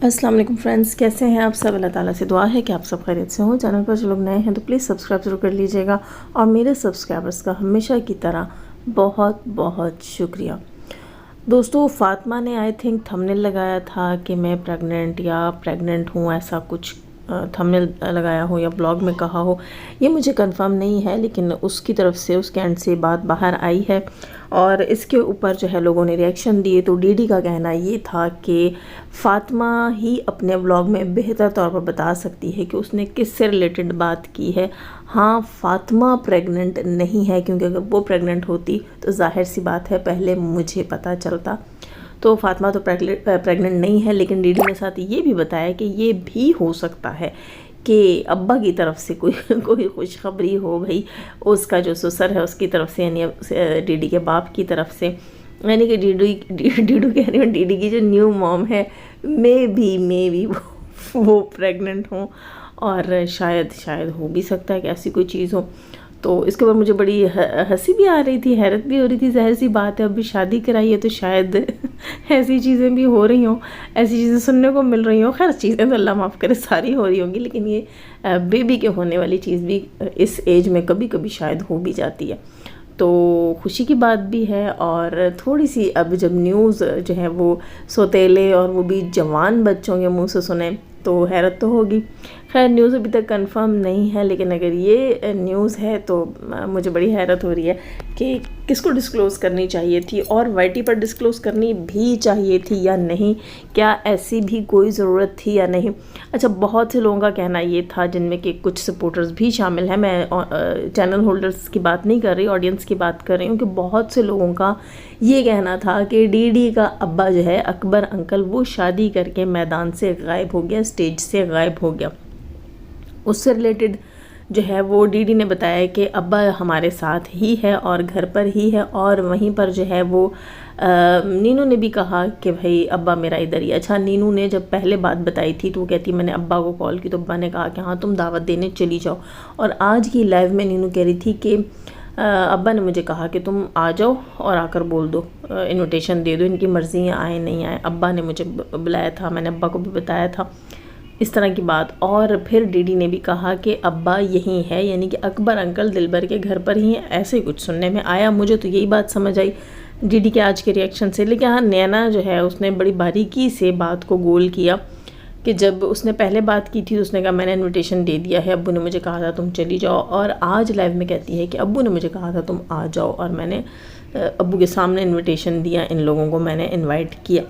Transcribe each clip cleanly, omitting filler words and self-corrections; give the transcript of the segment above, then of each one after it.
अस्सलाम वालेकुम फ्रेंड्स, कैसे हैं आप सब। अल्लाह ताला से दुआ है कि आप सब खैरियत से हों। चैनल पर जो लोग नए हैं तो प्लीज़ सब्सक्राइब ज़रूर कर लीजिएगा और मेरे सब्सक्राइबर्स का हमेशा की तरह बहुत बहुत शुक्रिया। दोस्तों, फ़ातिमा ने आई थिंक थंबनेल लगाया था कि मैं प्रेग्नेंट हूँ, ऐसा कुछ थंबनेल लगाया हो या ब्लॉग में कहा हो, ये मुझे कंफर्म नहीं है, लेकिन उसकी तरफ से, उसके एंड से बात बाहर आई है और इसके ऊपर जो है लोगों ने रिएक्शन दिए। तो डीडी का कहना ये था कि फ़ातिमा ही अपने व्लॉग में बेहतर तौर पर बता सकती है कि उसने किससे रिलेटेड बात की है। हाँ, फ़ातिमा प्रेग्नेंट नहीं है, क्योंकि अगर वो प्रेग्नेंट होती तो जाहिर सी बात है पहले मुझे पता चलता। तो फ़ातिमा तो प्रेग्नेंट नहीं है, लेकिन डीडी ने साथ ये भी बताया कि ये भी हो सकता है कि अब्बा की तरफ से कोई खुशखबरी हो, भाई उसका जो ससुर है उसकी तरफ से, यानी डीडी के बाप की तरफ से, यानी कि डीडू कह रही हूँ, डीडी की जो न्यू मॉम है, मे बी वो प्रेग्नेंट हो और शायद हो भी सकता है कि ऐसी कोई चीज़ हो। तो इसके ऊपर मुझे बड़ी हंसी भी आ रही थी, हैरत भी हो रही थी। ज़ाहिर सी बात है, अभी शादी कराई है तो शायद ऐसी चीज़ें भी हो रही हों, ऐसी चीज़ें सुनने को मिल रही हों। खैर, चीज़ें तो अल्लाह माफ़ करे सारी हो रही होंगी, लेकिन ये बेबी के होने वाली चीज़ भी इस एज में कभी कभी शायद हो भी जाती है। तो खुशी की बात भी है। और थोड़ी सी अब जब न्यूज़ जो है वो सौतेले और वो भी जवान बच्चों के मुंह से सुने तो हैरत तो होगी। खैर, न्यूज़ अभी तक कंफर्म नहीं है, लेकिन अगर ये न्यूज़ है तो मुझे बड़ी हैरत हो रही है कि किसको डिस्क्लोज़ करनी चाहिए थी और वाईटी पर डिस्क्लोज़ करनी भी चाहिए थी या नहीं, क्या ऐसी भी कोई ज़रूरत थी या नहीं। अच्छा, बहुत से लोगों का कहना ये था, जिनमें कि कुछ सपोर्टर्स भी शामिल हैं, मैं चैनल होल्डर्स की बात नहीं कर रही, ऑडियंस की बात कर रही हूँ, कि बहुत से लोगों का ये कहना था कि डीडी का अब्बा जो है, अकबर अंकल, वो शादी करके मैदान से गायब हो गया, स्टेज से गायब हो गया। उससे रिलेटेड जो है वो डीडी ने बताया कि अब्बा हमारे साथ ही है और घर पर ही है, और वहीं पर जो है वो नीनू ने भी कहा कि भाई अब्बा मेरा इधर ही। अच्छा, नीनू ने जब पहले बात बताई थी तो वो कहती, मैंने अब्बा को कॉल की तो अब्बा ने कहा कि हाँ तुम दावत देने चली जाओ। और आज की लाइव में नीनू कह रही थी कि अब्बा ने मुझे कहा कि तुम आ जाओ और आकर बोल दो, इनविटेशन दे दो, इनकी मर्ज़ी है आए नहीं आए। अब्बा ने मुझे बुलाया था, मैंने अब्बा को भी बताया था, इस तरह की बात। और फिर डीडी ने भी कहा कि अब्बा यहीं है, यानी कि अकबर अंकल दिलबर के घर पर ही हैं, ऐसे ही कुछ सुनने में आया। मुझे तो यही बात समझ आई डीडी के आज के रिएक्शन से। लेकिन हाँ, नैना जो है उसने बड़ी बारीकी से बात को गोल किया कि जब उसने पहले बात की थी तो उसने कहा मैंने इनविटेशन दे दिया है, अब्बू ने मुझे कहा था तुम चली जाओ, और आज लाइव में कहती है कि अब्बू ने मुझे कहा था तुम आ जाओ और मैंने अब्बू के सामने इन्विटेशन दिया, इन लोगों को मैंने इन्वाइट किया।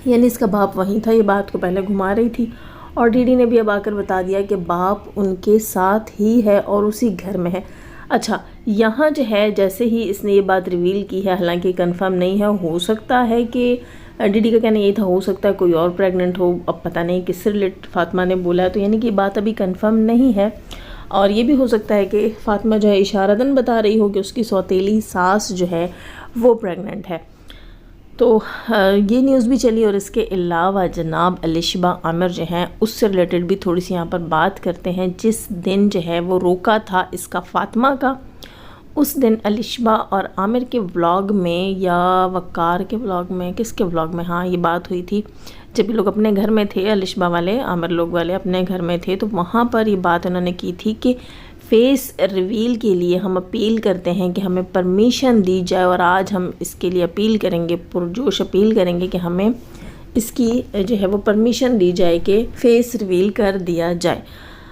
यानी इसका बाप वहीं था, ये बात को पहले घुमा रही थी। और डीडी ने भी अब आकर बता दिया कि बाप उनके साथ ही है और उसी घर में है। अच्छा, यहाँ जो है जैसे ही इसने ये बात रिवील की है, हालांकि कंफर्म नहीं है, हो सकता है कि डीडी का कहना ये था, हो सकता है कोई और प्रेग्नेंट हो, अब पता नहीं किससे रिलेटेड फ़ातिमा ने बोला है, तो यानी कि बात अभी कंफर्म नहीं है। और ये भी हो सकता है कि फ़ातिमा जो है इशारतन बता रही हो कि उसकी सौतेली सास जो है वो प्रेग्नेंट है। तो ये न्यूज़ भी चली। और इसके अलावा जनाब अलिशबा आमिर जो हैं उससे रिलेटेड भी थोड़ी सी यहाँ पर बात करते हैं। जिस दिन जो है वो रोका था इसका फ़ातिमा का, उस दिन अलिशबा और आमिर के व्लॉग में या वक़ार के व्लॉग में, किसके व्लॉग में, हाँ ये बात हुई थी जब ये लोग अपने घर में थे, अलिशबा वाले, आमिर लोग वाले अपने घर में थे, तो वहाँ पर ये बात उन्होंने की थी कि फेस रिवील के लिए हम अपील करते हैं कि हमें परमिशन दी जाए, और आज हम इसके लिए अपील करेंगे, पुरजोश अपील करेंगे कि हमें इसकी जो है वो परमिशन दी जाए कि फ़ेस रिवील कर दिया जाए।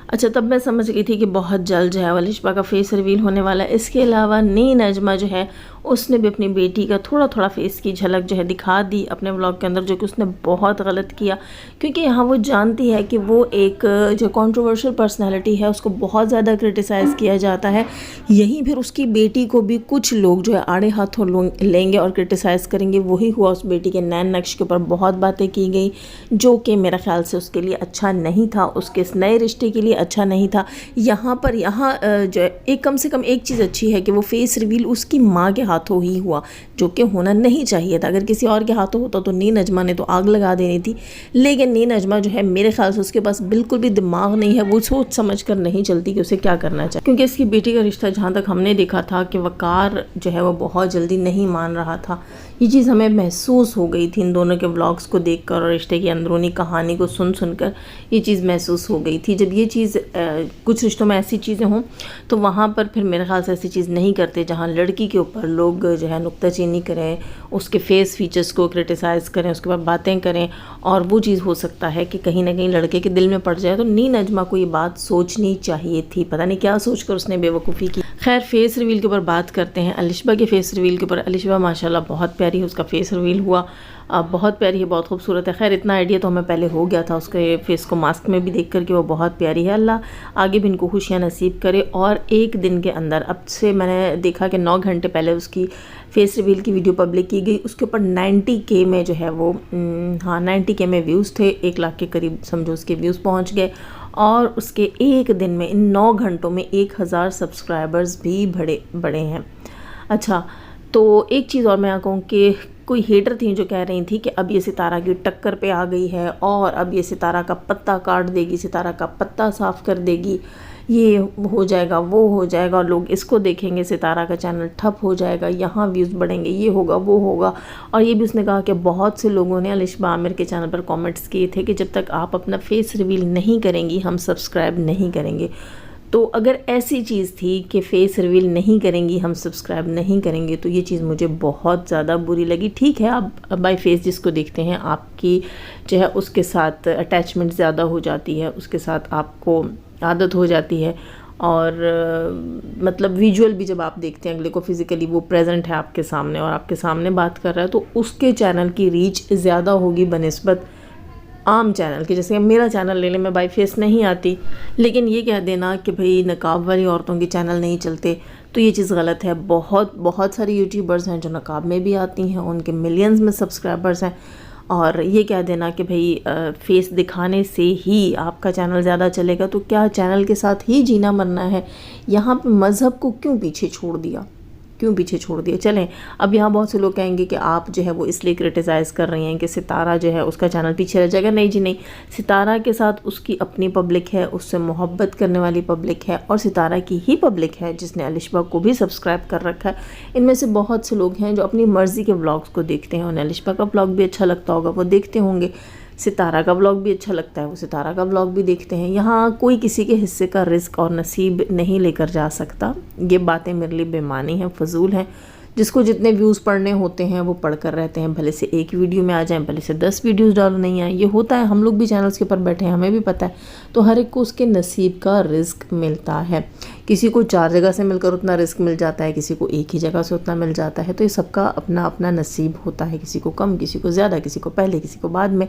अच्छा, तब मैं समझ गई थी कि बहुत जल्द जो है अलिशबा का फ़ेस रिवील होने वाला है। इसके अलावा नी नजमा जो है उसने भी अपनी बेटी का थोड़ा थोड़ा फेस की झलक जो है दिखा दी अपने व्लॉग के अंदर, जो कि उसने बहुत गलत किया, क्योंकि यहाँ वो जानती है कि वो एक जो कंट्रोवर्शियल पर्सनालिटी है, उसको बहुत ज़्यादा क्रिटिसाइज़ किया जाता है। यहीं फिर उसकी बेटी को भी कुछ लोग जो है आड़े हाथों लेंगे और क्रिटिसाइज़ करेंगे। वही हुआ, उस बेटी के नैन नक्श के ऊपर बहुत बातें की गई, जो कि मेरा ख्याल से उसके लिए अच्छा नहीं था, उसके इस नए रिश्ते के लिए अच्छा नहीं था। यहाँ जो एक कम से कम एक चीज़ अच्छी है कि वो फेस रिवील उसकी माँ के हाथों ही हुआ, जो कि होना नहीं चाहिए था। अगर किसी और के हाथों होता तो नी नजमा ने तो आग लगा देनी थी। लेकिन नी नजमा जो है मेरे ख्याल से उसके पास बिल्कुल भी दिमाग नहीं है, वो सोच समझ कर नहीं चलती कि उसे क्या करना चाहिए। क्योंकि इसकी बेटी का रिश्ता जहाँ तक हमने देखा था कि वक़ार जो है वो बहुत जल्दी नहीं मान रहा था, ये चीज़ हमें महसूस हो गई थी इन दोनों के व्लॉग्स को देखकर और रिश्ते की अंदरूनी कहानी को सुनकर ये चीज़ महसूस हो गई थी। जब ये चीज़ कुछ रिश्तों में ऐसी चीज़ें हों तो वहाँ पर फिर मेरे ख्याल से ऐसी चीज़ नहीं करते जहाँ लड़की के ऊपर लोग जो है नुक्ताचीनी करें, उसके फेस फीचर्स को क्रिटिसाइज़ करें, उसके बाद बातें करें, और वो चीज़ हो सकता है कि कहीं ना कहीं लड़के के दिल में पड़ जाए। तो नील नजमा को ये बात सोचनी चाहिए थी, पता नहीं क्या सोचकर उसने बेवकूफ़ी की। खैर, फेस रिवील के ऊपर बात करते हैं, अलिशबा के फेस रिवील के ऊपर। अलिशबा माशाल्लाह बहुत प्यारी है, उसका फेस रिवील हुआ, बहुत प्यारी है, बहुत खूबसूरत है। खैर, इतना आइडिया तो हमें पहले हो गया था उसके फेस को मास्क में भी देख करके, वो बहुत प्यारी है। अल्लाह आगे भी इनको खुशियाँ नसीब करे। और एक दिन के अंदर, अब से मैंने देखा कि 9 घंटे पहले उसकी फेस रिवील की वीडियो पब्लिक की गई, उसके ऊपर 90K में जो है वो 90K में व्यूज़ थे, 1 लाख के करीब समझो उसके व्यूज़ पहुँच गए। और उसके एक दिन में, इन 9 घंटों में 1000 सब्सक्राइबर्स भी बढ़े हैं। अच्छा, तो एक चीज़ और मैं यहाँ कहूँ कि कोई हेटर थी जो कह रही थी कि अब ये सितारा की टक्कर पे आ गई है और अब ये सितारा का पत्ता काट देगी, सितारा का पत्ता साफ़ कर देगी, ये हो जाएगा, वो हो जाएगा, और लोग इसको देखेंगे, सितारा का चैनल ठप हो जाएगा, यहाँ व्यूज़ बढ़ेंगे, ये होगा, वो होगा। और ये भी उसने कहा कि बहुत से लोगों ने अलिशबा आमिर के चैनल पर कमेंट्स किए थे कि जब तक आप अपना फेस रिवील नहीं करेंगी हम सब्सक्राइब नहीं करेंगे। तो अगर ऐसी चीज़ थी कि फ़ेस रिवील नहीं करेंगी हम सब्सक्राइब नहीं करेंगे, तो ये चीज़ मुझे बहुत ज़्यादा बुरी लगी। ठीक है, आप बाय फेस जिसको देखते हैं आपकी जो है उसके साथ अटैचमेंट ज़्यादा हो जाती है, उसके साथ आपको आदत हो जाती है, और मतलब विजुअल भी जब आप देखते हैं अगले को, फिज़िकली वो प्रेजेंट है आपके सामने और आपके सामने बात कर रहा है, तो उसके चैनल की रीच ज़्यादा होगी बनिस्बत आम चैनल के। जैसे मेरा चैनल ले लें, मैं बाई फेस नहीं आती, लेकिन ये कह देना कि भाई नकाब वाली औरतों के चैनल नहीं चलते, तो ये चीज़ गलत है। बहुत सारी यूट्यूबर्स हैं जो नकाब में भी आती हैं, उनके मिलियंस में सब्सक्राइबर्स हैं, और ये कह देना कि भाई फेस दिखाने से ही आपका चैनल ज़्यादा चलेगा, तो क्या चैनल के साथ ही जीना मरना है? यहाँ पे मज़हब को क्यों पीछे छोड़ दिया? चलें, अब यहाँ बहुत से लोग कहेंगे कि आप जो है वो इसलिए क्रिटिसाइज़ कर रही हैं कि सितारा जो है उसका चैनल पीछे रह जाएगा। नहीं जी नहीं, सितारा के साथ उसकी अपनी पब्लिक है, उससे मोहब्बत करने वाली पब्लिक है, और सितारा की ही पब्लिक है जिसने अलिशबा को भी सब्सक्राइब कर रखा है। इनमें से बहुत से लोग हैं जो अपनी मर्ज़ी के व्लॉग्स को देखते हैं, उन्हें अलिशबा का व्लॉग भी अच्छा लगता होगा, वो देखते होंगे, सितारा का व्लॉग भी अच्छा लगता है, वो सितारा का व्लॉग भी देखते हैं। यहाँ कोई किसी के हिस्से का रिस्क और नसीब नहीं लेकर जा सकता। ये बातें मेरे लिए बेमानी हैं, फजूल हैं। जिसको जितने व्यूज़ पढ़ने होते हैं वो पढ़कर रहते हैं, भले से एक वीडियो में आ जाएं, भले से 10 वीडियोज़ डालो नहीं आए, ये होता है। हम लोग भी चैनल्स के ऊपर बैठे हैं, हमें भी पता है। तो हर एक को उसके नसीब का रिस्क मिलता है। किसी को 4 जगह से मिलकर उतना रिस्क मिल जाता है, किसी को एक ही जगह से उतना मिल जाता है। तो ये सबका अपना अपना नसीब होता है, किसी को कम, किसी को ज़्यादा, किसी को पहले, किसी को बाद में।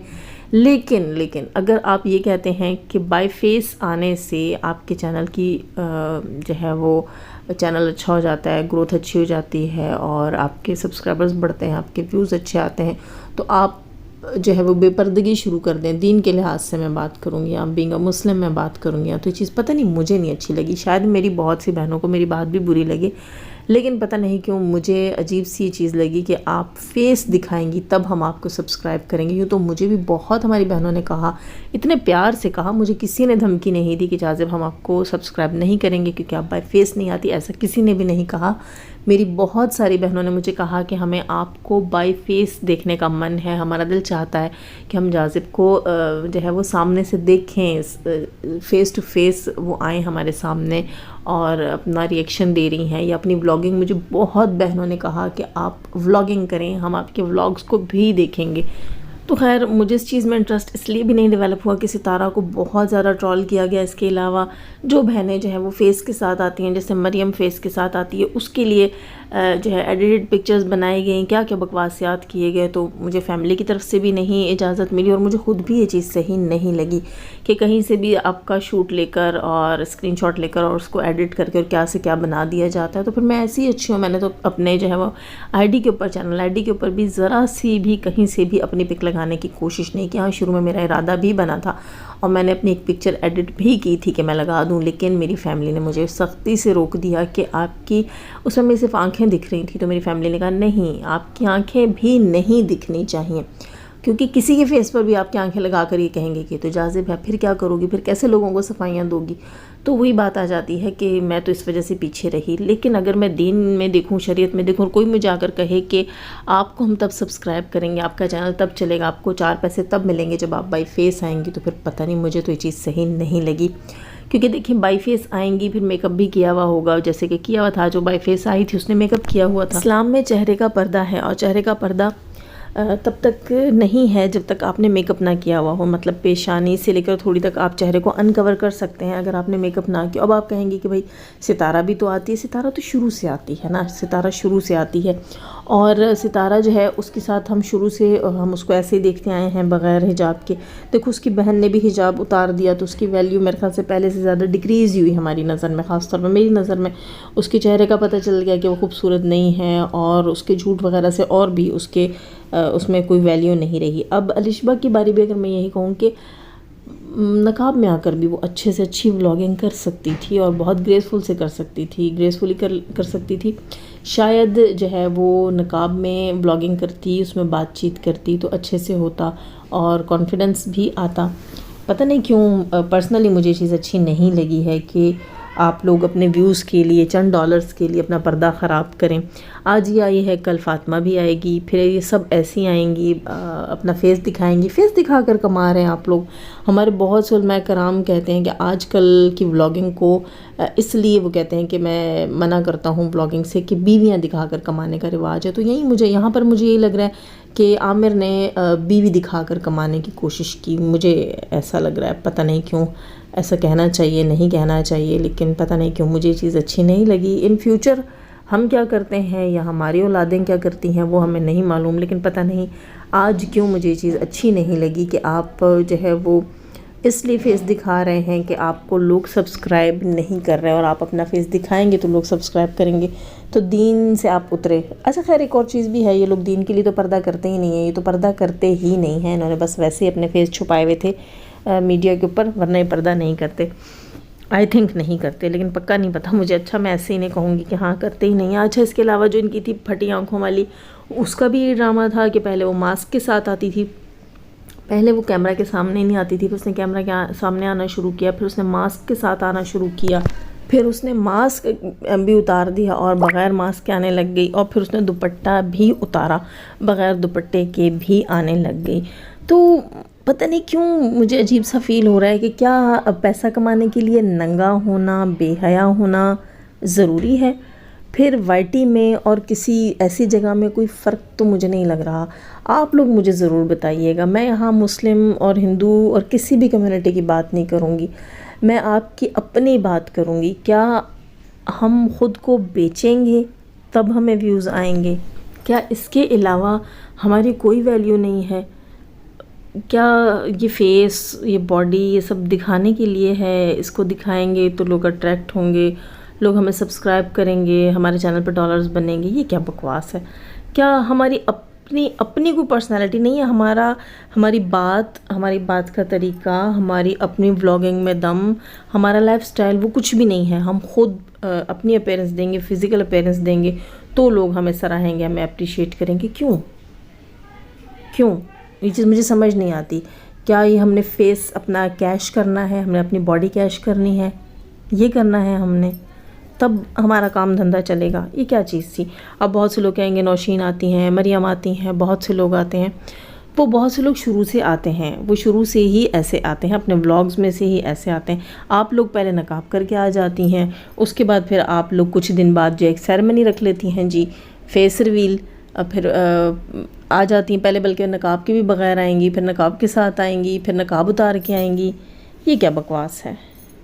लेकिन अगर आप ये कहते हैं कि बाय फेस आने से आपके चैनल की जो है वो चैनल अच्छा हो जाता है, ग्रोथ अच्छी हो जाती है, और आपके सब्सक्राइबर्स बढ़ते हैं, आपके व्यूज़ अच्छे आते हैं, तो आप जो है वो बेपर्दगी शुरू कर दें। दीन के लिहाज से मैं बात करूँगी, आप बीइंग अ मुस्लिम मैं बात करूँगी, तो ये चीज़ पता नहीं मुझे नहीं अच्छी लगी। शायद मेरी बहुत सी बहनों को मेरी बात भी बुरी लगे, लेकिन पता नहीं क्यों मुझे अजीब सी चीज़ लगी कि आप फेस दिखाएंगी तब हम आपको सब्सक्राइब करेंगे। यूँ तो मुझे भी बहुत हमारी बहनों ने कहा, इतने प्यार से कहा, मुझे किसी ने धमकी नहीं दी कि जाज़िब हम आपको सब्सक्राइब नहीं करेंगे क्योंकि आप बाय फेस नहीं आती, ऐसा किसी ने भी नहीं कहा। मेरी बहुत सारी बहनों ने मुझे कहा कि हमें आपको बाय फेस देखने का मन है, हमारा दिल चाहता है कि हम जाज़िब को जो है वो सामने से देखें, फ़ेस टू फेस वो आए हमारे सामने और अपना रिएक्शन दे रही हैं, या अपनी व्लॉगिंग। मुझे बहुत बहनों ने कहा कि आप व्लॉगिंग करें, हम आपके व्लॉग्स को भी देखेंगे। तो खैर मुझे इस चीज़ में इंटरेस्ट इसलिए भी नहीं डेवलप हुआ कि सितारा को बहुत ज़्यादा ट्रोल किया गया। इसके अलावा जो बहनें जो है वो फेस के साथ आती हैं, जैसे मरियम फेस के साथ आती है, उसके लिए जो है एडिटेड पिक्चर्स बनाई गई, क्या क्या बकवासियात किए गए, तो मुझे फैमिली की तरफ से भी नहीं इजाज़त मिली, और मुझे खुद भी ये चीज़ सही नहीं लगी कि कहीं से भी आपका शूट लेकर और स्क्रीनशॉट लेकर और उसको एडिट करके और क्या से क्या बना दिया जाता है। तो फिर मैं ऐसी अच्छी हूँ, मैंने तो अपने जो है वो आईडी के ऊपर, चैनल आईडी के ऊपर भी ज़रा सी भी कहीं से भी अपनी पिक लगाने की कोशिश नहीं की। हाँ, शुरू में मेरा इरादा भी बना था और मैंने अपनी एक पिक्चर एडिट भी की थी कि मैं लगा दूँ, लेकिन मेरी फैमिली ने मुझे सख्ती से रोक दिया कि आपकी उसमें मेरी सिर्फ आँखें दिख रही थी। तो मेरी फैमिली ने कहा नहीं, आपकी आँखें भी नहीं दिखनी चाहिए। क्योंकि किसी के फेस पर भी आपकी आंखें लगा कर ये कहेंगे कि तो जाज़िब है, फिर क्या करोगी, फिर कैसे लोगों को सफाइयाँ दोगी। तो वही बात आ जाती है कि मैं तो इस वजह से पीछे रही। लेकिन अगर मैं दीन में देखूं, शरीयत में देखूं, कोई मुझे आकर कहे कि आपको हम तब सब्सक्राइब करेंगे, आपका चैनल तब चलेगा, आपको 4 पैसे तब मिलेंगे जब आप बाई फेस आएंगी, तो फिर पता नहीं, मुझे तो ये चीज़ सही नहीं लगी। क्योंकि देखिए बाई फेस आएंगी, फिर मेकअप भी किया हुआ होगा, जैसे कि किया हुआ था जो बाई फेस आई थी उसने मेकअप किया हुआ था। इस्लाम में चेहरे का पर्दा है, और चेहरे का पर्दा तब तक नहीं है जब तक आपने मेकअप ना किया हुआ हो। मतलब पेशानी से लेकर थोड़ी तक आप चेहरे को अनकवर कर सकते हैं अगर आपने मेकअप ना किया। अब आप कहेंगे कि भाई सितारा भी तो आती है, सितारा तो शुरू से आती है ना, सितारा शुरू से आती है। और सितारा जो है उसके साथ हम शुरू से हम उसको ऐसे ही देखते आए हैं बग़ैर हिजाब के। देखो उसकी बहन ने भी हिजाब उतार दिया तो उसकी वैल्यू मेरे ख्याल से पहले से ज़्यादा डिक्रीज़ हुई हमारी नज़र में, ख़ासतौर पर मेरी नज़र में। उसके चेहरे का पता चल गया कि वो खूबसूरत नहीं है, और उसके झूठ वगैरह से और भी उसके उसमें कोई वैल्यू नहीं रही। अब अलिशबा की बारी भी अगर मैं यही कहूँ कि नकाब में आकर भी वो अच्छे से अच्छी व्लॉगिंग कर सकती थी, और बहुत ग्रेसफुल से कर सकती थी, ग्रेसफुली कर सकती थी। शायद जो है वो नकाब में व्लॉगिंग करती, उसमें बातचीत करती तो अच्छे से होता और कॉन्फिडेंस भी आता। पता नहीं क्यों पर्सनली मुझे ये चीज़ अच्छी नहीं लगी है कि आप लोग अपने व्यूज़ के लिए, चंद डॉलर्स के लिए अपना पर्दा ख़राब करें। आज ये आई है, कल फातिमा भी आएगी, फिर ये सब ऐसी आएंगी, अपना फेस दिखाएंगी। फेस दिखा कर कमा रहे हैं आप लोग। हमारे बहुत से उलमा कराम कहते हैं कि आजकल की व्लॉगिंग को इसलिए वो कहते हैं कि मैं मना करता हूँ व्लॉगिंग से कि बीवियाँ दिखा कर कमाने का रिवाज है। तो यही मुझे यहाँ पर मुझे यही लग रहा है कि आमिर ने बीवी दिखाकर कमाने की कोशिश की, मुझे ऐसा लग रहा है। पता नहीं क्यों, ऐसा कहना चाहिए नहीं कहना चाहिए, लेकिन पता नहीं क्यों मुझे ये चीज़ अच्छी नहीं लगी। इन फ्यूचर हम क्या करते हैं या हमारी औलादें क्या करती हैं वो हमें नहीं मालूम, लेकिन पता नहीं आज क्यों मुझे ये चीज़ अच्छी नहीं लगी कि आप जो है वो इसलिए फेस दिखा रहे हैं कि आपको लोग सब्सक्राइब नहीं कर रहे हैं, और आप अपना फेस दिखाएंगे तो लोग सब्सक्राइब करेंगे, तो दीन से आप उतरे। अच्छा खैर एक और चीज़ भी है, ये लोग दीन के लिए तो पर्दा करते ही नहीं है, ये तो पर्दा करते ही नहीं हैं, इन्होंने बस वैसे ही अपने फेस छुपाए हुए थे मीडिया के ऊपर, वरना ये पर्दा नहीं करते। आई थिंक नहीं करते, लेकिन पक्का नहीं पता मुझे। अच्छा मैं ऐसे ही नहीं कहूँगी कि हाँ करते ही नहीं। अच्छा इसके अलावा जो इनकी थी फटी आँखों वाली, उसका भी ये ड्रामा था कि पहले वो मास्क के साथ आती थी, पहले वो कैमरा के सामने नहीं आती थी, फिर उसने कैमरा के सामने आना शुरू किया, फिर उसने मास्क के साथ आना शुरू किया, फिर उसने मास्क भी उतार दिया और बग़ैर मास्क के आने लग गई, और फिर उसने दुपट्टा भी उतारा, बग़ैर दुपट्टे के भी आने लग गई। तो पता नहीं क्यों मुझे अजीब सा फील हो रहा है कि क्या पैसा कमाने के लिए नंगा होना, बेहया होना ज़रूरी है। फिर वाईटी में और किसी ऐसी जगह में कोई फ़र्क तो मुझे नहीं लग रहा। आप लोग मुझे ज़रूर बताइएगा। मैं यहाँ मुस्लिम और हिंदू और किसी भी कम्युनिटी की बात नहीं करूँगी, मैं आपकी अपनी बात करूँगी। क्या हम ख़ुद को बेचेंगे तब हमें व्यूज़ आएंगे? क्या इसके अलावा हमारी कोई वैल्यू नहीं है? क्या ये फेस, ये बॉडी, ये सब दिखाने के लिए है? इसको दिखाएंगे तो लोग अट्रैक्ट होंगे, लोग हमें सब्सक्राइब करेंगे, हमारे चैनल पर डॉलर्स बनेंगे? ये क्या बकवास है? क्या हमारी अपनी कोई पर्सनालिटी नहीं है? हमारी बात का तरीका, हमारी अपनी व्लॉगिंग में दम, हमारा लाइफस्टाइल वो कुछ भी नहीं है। हम खुद अपनी अपीयरेंस देंगे, फिज़िकल अपीयरेंस देंगे तो लोग हमें सराहेंगे, हमें अप्रिशिएट करेंगे। क्यों? ये चीज़ मुझे समझ नहीं आती। क्या ये हमने फेस अपना कैश करना है, हमने अपनी बॉडी कैश करनी है, ये करना है हमने, तब हमारा काम धंधा चलेगा? ये क्या चीज़ थी? अब बहुत से लोग कहेंगे नौशीन आती हैं, मरियम आती हैं, बहुत से लोग आते हैं। वो बहुत से लोग शुरू से आते हैं, वो शुरू से ही ऐसे आते हैं, अपने व्लॉग्स में से ही ऐसे आते हैं। आप लोग पहले नकाब करके आ जाती हैं, उसके बाद फिर आप लोग कुछ दिन बाद जो एक सेरेमनी रख लेती हैं जी, फेस रिवील, फिर आ जाती हैं। पहले बल्कि नकाब के भी बग़ैर आएंगी, फिर नकाब के साथ आएंगी, फिर नकाब उतार के आएंगी। ये क्या बकवास है?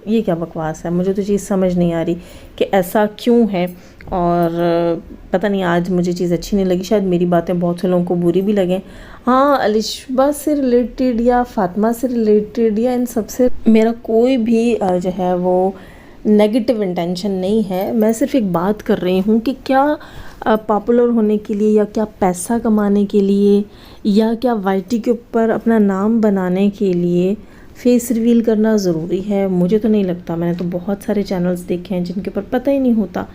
ये क्या बकवास है? मुझे तो चीज़ समझ नहीं आ रही कि ऐसा क्यों है। और पता नहीं आज मुझे चीज़ अच्छी नहीं लगी, शायद मेरी बातें बहुत से लोगों को बुरी भी लगें। हाँ, अलिशबा से रिलेटेड या फातिमा से रिलेटेड या इन सब से मेरा कोई भी जो है वो नेगेटिव इंटेंशन नहीं है। मैं सिर्फ एक बात कर रही हूँ कि क्या पॉपुलर होने के लिए, या क्या पैसा कमाने के लिए, या क्या वाईटी के ऊपर अपना नाम बनाने के लिए फेस रिवील करना ज़रूरी है? मुझे तो नहीं लगता। मैंने तो बहुत सारे चैनल्स देखे हैं जिनके ऊपर पता ही नहीं होता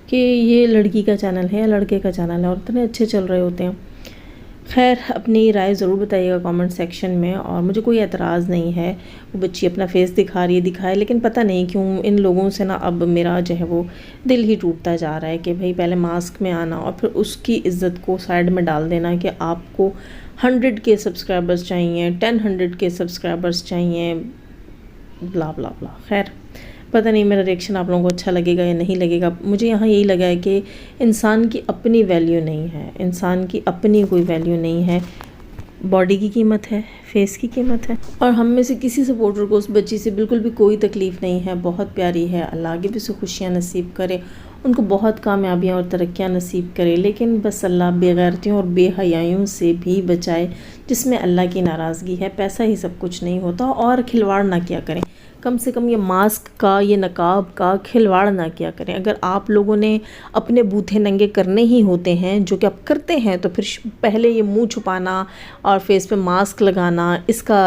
कि ये लड़की का चैनल है या लड़के का चैनल है, और इतने अच्छे चल रहे होते हैं। खैर अपनी राय ज़रूर बताइएगा कमेंट सेक्शन में। और मुझे कोई एतराज़ नहीं है, वो बच्ची अपना फेस दिखा रही है, दिखाए, लेकिन पता नहीं क्यों इन लोगों से ना अब मेरा जो है वो दिल ही टूटता जा रहा है कि भाई पहले मास्क में आना और फिर उसकी इज़्ज़त को साइड में डाल देना कि आपको 100 के सब्सक्राइबर्स चाहिए, 10 के सब्सक्राइबर्स चाहिए, ब्ला ब्ला ब्ला। खैर पता नहीं मेरा रिएक्शन आप लोगों को अच्छा लगेगा या नहीं लगेगा। मुझे यहाँ यही लगा है कि इंसान की अपनी वैल्यू नहीं है, इंसान की अपनी कोई वैल्यू नहीं है। बॉडी की कीमत है, फेस की कीमत है। और हम में से किसी सपोर्टर को उस बच्ची से बिल्कुल भी कोई तकलीफ़ नहीं है, बहुत प्यारी है। अल्लाह आगे भी उसे खुशियाँ नसीब करे, उनको बहुत कामयाबियाँ और तरक्कियाँ नसीब करे। लेकिन बस अल्लाह बेगैरतियों और बेहयाइयों से भी बचाए जिसमें अल्लाह की नाराज़गी है। पैसा ही सब कुछ नहीं होता। और खिलवाड़ ना किया करें, कम से कम ये मास्क का, ये नकाब का खिलवाड़ ना किया करें। अगर आप लोगों ने अपने बूथे नंगे करने ही होते हैं, जो कि आप करते हैं, तो फिर पहले ये मुंह छुपाना और फेस पे मास्क लगाना, इसका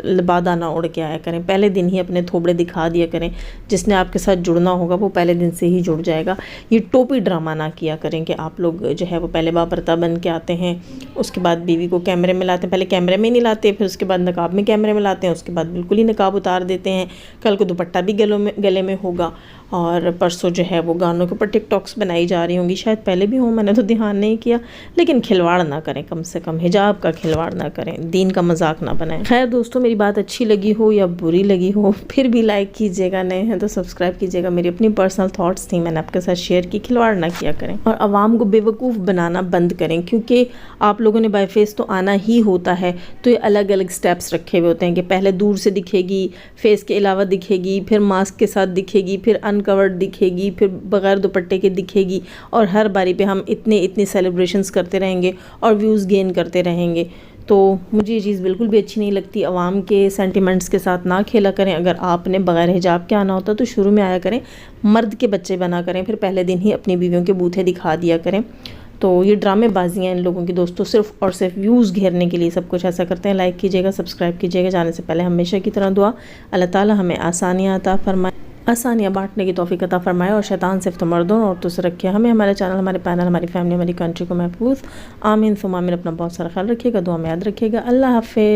लिबादा ना उड़ के आया करें। पहले दिन ही अपने थोबड़े दिखा दिया करें। जिसने आपके साथ जुड़ना होगा वो पहले दिन से ही जुड़ जाएगा। ये टोपी ड्रामा ना किया करें कि आप लोग जो है वो पहले बाबरता बन के आते हैं, उसके बाद बीवी को कैमरे में लाते हैं। पहले कैमरे में नहीं लाते, फिर उसके बाद नकाब में कैमरे में लाते हैं, उसके बाद बिल्कुल ही नकाब उतार देते हैं। कल को दुपट्टा भी गले में होगा। और परसों जो है वो गानों के ऊपर टिकटॉक्स बनाई जा रही होंगी, शायद पहले भी हो, मैंने तो ध्यान नहीं किया। लेकिन खिलवाड़ ना करें, कम से कम हिजाब का खिलवाड़ ना करें, दीन का मजाक ना बनाएं। खैर दोस्तों, मेरी बात अच्छी लगी हो या बुरी लगी हो, फिर भी लाइक कीजिएगा, नए हैं तो सब्सक्राइब कीजिएगा। मेरी अपनी पर्सनल थॉट्स थी, मैंने आपके साथ शेयर की। खिलवाड़ ना किया करें और आवाम को बेवकूफ़ बनाना बंद करें, क्योंकि आप लोगों ने बाय फेस तो आना ही होता है। तो ये अलग अलग स्टेप्स रखे हुए होते हैं कि पहले दूर से दिखेगी, फेस के अलावा दिखेगी, फिर मास्क के साथ दिखेगी, फिर अनकवर्ड दिखेगी, फिर बगैर दुपट्टे के दिखेगी। और हर बारी पे हम इतने सेलिब्रेशंस करते रहेंगे और व्यूज़ गेन करते रहेंगे। तो मुझे ये चीज़ बिल्कुल भी अच्छी नहीं लगती। आवाम के सेंटिमेंट्स के साथ ना खेला करें। अगर आपने बगैर हिजाब के आना होता तो शुरू में आया करें, मर्द के बच्चे बना करें, फिर पहले दिन ही अपनी बीवियों के बूथे दिखा दिया करें। तो ये ड्रामेबाजियाँ इन लोगों की दोस्तों, सिर्फ और सिर्फ व्यूज़ घेरने के लिए सब कुछ ऐसा करते हैं। लाइक कीजिएगा, सब्सक्राइब कीजिएगा। जाने से पहले हमेशा की तरह दुआ, अल्लाह ताला हमें आसानियाँ अता फरमाए, आसानियाँ बांटने की तौफीक अता फरमाए और शैतान से मर्दों और औरतों से रखे हमें, हमारे चैनल, हमारे पैनल, हमारी फैमिली, हमारी कंट्री को महफूज। आमीन सुम आमीन। अपना बहुत सारा ख्याल रखिएगा, दुआ में याद रखिएगा। अल्लाह हाफ़िज़।